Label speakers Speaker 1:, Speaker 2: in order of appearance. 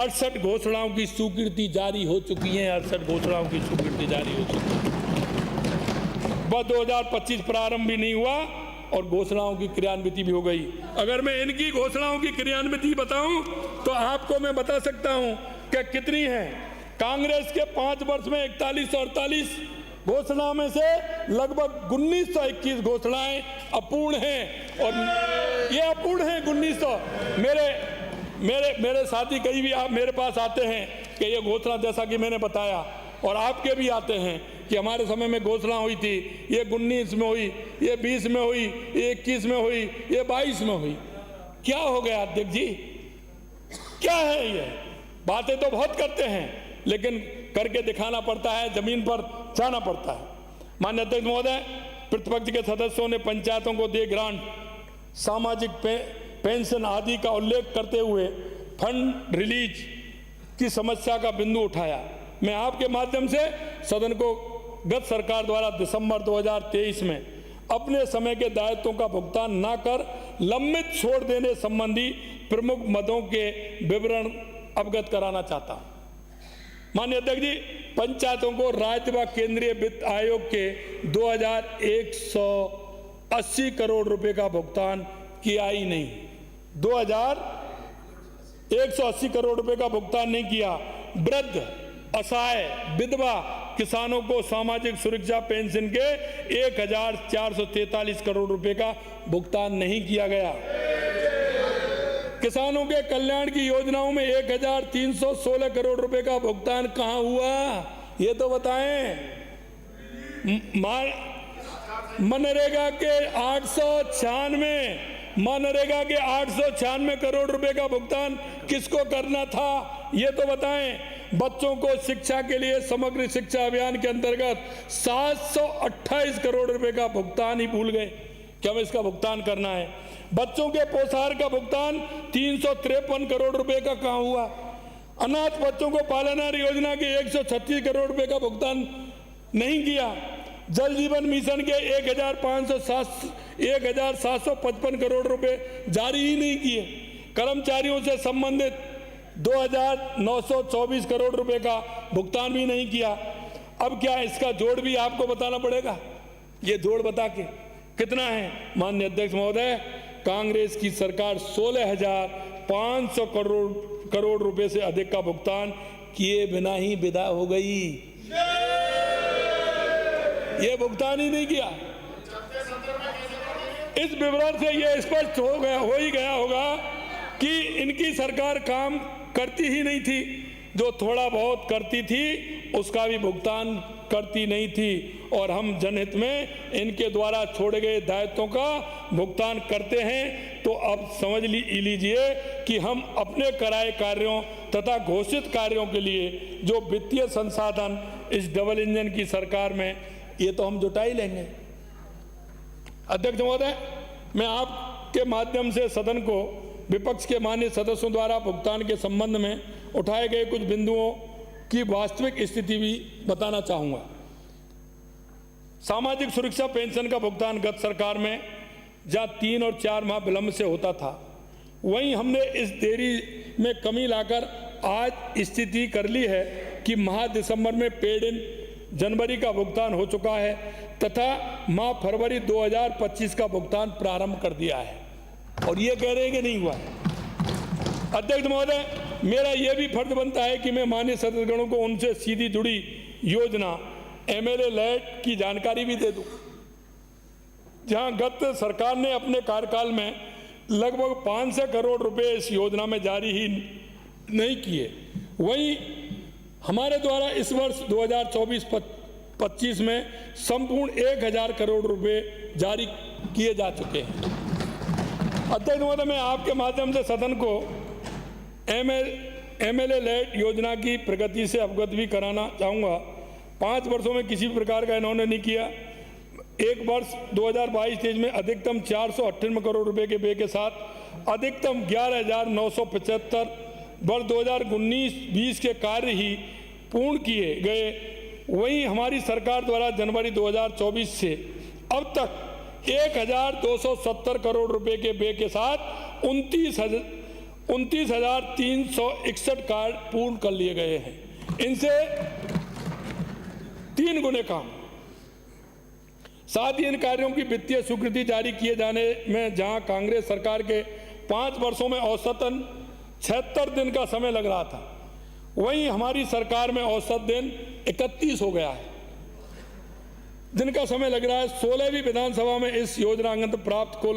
Speaker 1: 68 घोषणाओं की स्वीकृति जारी हो चुकी है। 68 घोषणाओं की स्वीकृति जारी हो चुकी है। बस 2025 प्रारंभ भी नहीं हुआ और घोषणाओं की क्रियान्विति भी हो गई। अगर मैं इनकी घोषणाओं की क्रियान्विति बताऊं तो आपको मैं बता सकता हूं कि कितनी है। कांग्रेस के 5 वर्ष में 4148 घोषणा में से लगभग 1921 घोषणाएं अपूर्ण हैं और ये अपूर्ण हैं 1900। मेरे साथी कहीं भी आप मेरे पास आते हैं कि ये घोषणा, जैसा कि मैंने बताया, और आपके भी आते हैं कि हमारे समय में घोषणा हुई थी, ये 19 में हुई, ये 20 में हुई, ये 21 में हुई, ये 22 में हुई। क्या हो गया अध्यक्ष जी? क्या है ये? बातें तो बहुत करते हैं लेकिन करके दिखाना पड़ता है, जमीन पर जाना पड़ता है। माननीय अध्यक्ष महोदय, प्रतिपक्ष के सदस्यों ने पंचायतों को दिए ग्रांट, सामाजिक पेंशन आदि का उल्लेख करते हुए फंड रिलीज की समस्या का बिंदु उठाया। मैं आपके माध्यम से सदन को गत सरकार द्वारा दिसंबर 2023 में अपने समय के दायित्वों का भुगतान न कर लंबित छोड़ देने संबंधी प्रमुख मदों के विवरण अवगत कराना चाहता हूं। माननीय अध्यक्ष जी, पंचायतों को राज्य व केंद्रीय वित्त आयोग के 2180 करोड़ रुपए का भुगतान किया ही नहीं। 2180 करोड़ रुपए का भुगतान नहीं किया। वृद्ध, असहाय, विधवा किसानों को सामाजिक सुरक्षा पेंशन के 1443 करोड़ रुपए का भुगतान नहीं किया गया। किसानों के कल्याण की योजनाओं में 1316 करोड़ रुपए का भुगतान कहां हुआ, ये तो बताएं। मनरेगा के 896 करोड़ रुपए का भुगतान किसको करना था, ये तो बताएं। बच्चों को शिक्षा के लिए समग्र शिक्षा अभियान के अंतर्गत 728 करोड़ रुपए का भुगतान ही भूल गए कि हमें इसका भुगतान करना है। बच्चों के पोषाहार का भुगतान 353 करोड़ रुपए का कहां हुआ। अनाथ बच्चों को पालनहार योजना के 136 करोड़ रुपए का भुगतान नहीं किया। जल जीवन मिशन के 1755 करोड़ रुपए जारी ही नहीं किए। कर्मचारियों से संबंधित 2924 करोड़ रुपए का भुगतान भी नहीं किया। अब क्या इसका जोड़ भी आपको बताना पड़ेगा? ये जोड़ बता के कितना है? माननीय अध्यक्ष महोदय, कांग्रेस की सरकार 16,500 करोड़ रुपए से अधिक का भुगतान किए बिना ही विदा हो गई। ये भुगतान ही नहीं किया। इस विवरण से यह स्पष्ट हो ही गया होगा कि इनकी सरकार काम करती ही नहीं थी। जो थोड़ा बहुत करती थी उसका भी भुगतान करती नहीं थी और हम जनहित में इनके द्वारा छोड़े गए दायित्वों का भुगतान करते हैं। तो अब समझ लीजिए कि हम अपने कराए कार्यों तथा घोषित कार्यों के लिए जो वित्तीय संसाधन इस डबल इंजन की सरकार में, ये तो हम जुटा ही लेंगे। अध्यक्ष महोदय, मैं आपके माध्यम से सदन को विपक्ष के माननीय सदस्यों द्वारा भुगतान के संबंध में उठाए गए कुछ बिंदुओं की वास्तविक स्थिति भी बताना चाहूँगा। सामाजिक सुरक्षा पेंशन का भुगतान गत सरकार में जहाँ 3 और 4 माह विलंब से होता था, वहीं हमने इस देरी में कमी लाकर आज स्थिति कर ली है कि माह दिसंबर में पेड इन जनवरी का भुगतान हो चुका है तथा माह फरवरी 2025 का भुगतान प्रारंभ कर दिया है और ये कह रहे हैं कि नहीं हुआ है। अध्यक्ष महोदय, मेरा यह भी फर्ज बनता है कि मैं माननीय सदस्यगणों को उनसे सीधी जुड़ी योजना MLA लैट की जानकारी भी दे दूं। जहां गत सरकार ने अपने कार्यकाल में लगभग 500 करोड़ रुपए इस योजना में जारी ही नहीं किए, वहीं हमारे द्वारा इस वर्ष 2024-25 में संपूर्ण 1000 करोड़ रुपए जारी किए जा चुके हैं। अध्यक्ष महोदय, मैं आपके माध्यम से सदन को MLA लैट योजना की प्रगति से अवगत भी कराना चाहूँगा। 5 वर्षों में किसी प्रकार का इन्होंने नहीं किया। एक वर्ष 2022-23 में अधिकतम 458 करोड़ रुपए के व्यय के साथ अधिकतम 11,975 वर्ष 2019-20 के कार्य ही पूर्ण किए गए। वहीं हमारी सरकार द्वारा जनवरी 2024 से अब तक 1,270 करोड़ रुपए के व्यय के साथ 29,361 कार्ड पूर्ण कर लिए गए हैं। इनसे 3 गुने काम। साथ ही इन कार्यों की वित्तीय स्वीकृति जारी किए जाने में जहां कांग्रेस सरकार के 5 वर्षों में औसतन 76 दिन का समय लग रहा था, वहीं हमारी सरकार में औसत दिन 31 हो गया है। दिन का समय लग रहा है। 16वीं विधानसभा में इस योजना अंतर्गत प्राप्त कुल